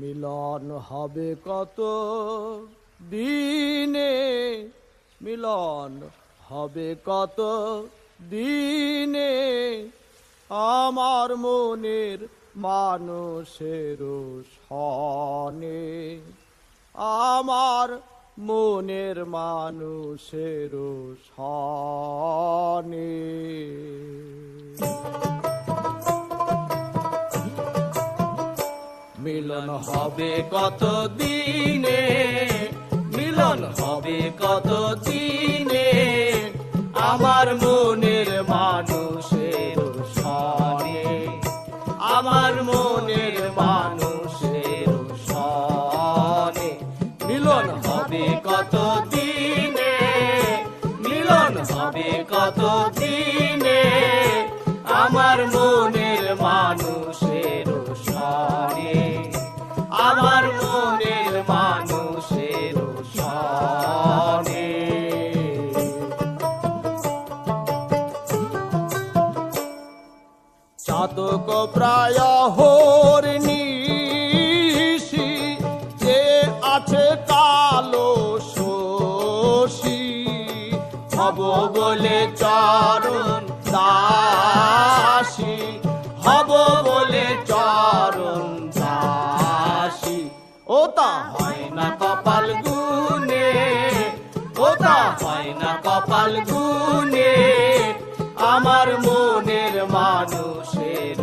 মিলন হবে কত দিনে, মিলন হবে কত দিনে, আমার মনের মানুষের সনে, আমার মনের মানুষের সনে। মিলন হবে কত দিনে, মিলন হবে কত দিনে, আমার মনের মানুষের সনে, আমার মনের মানুষের সনে। মিলন হবে কত দিনে, মিলন হবে কত দিনে, আমার মনের মানুষের সনে, আমার মনের মানুষের সনে। চাতক প্রায় হরিণীষি, যে আছে কালো শশী, হব বলে চরণ দাসী, হব বলে চরণ দাসী। ও তা হয় না কপাল গুনে, ও তা হয় না কপাল গুনে, আমার মনের মানুষের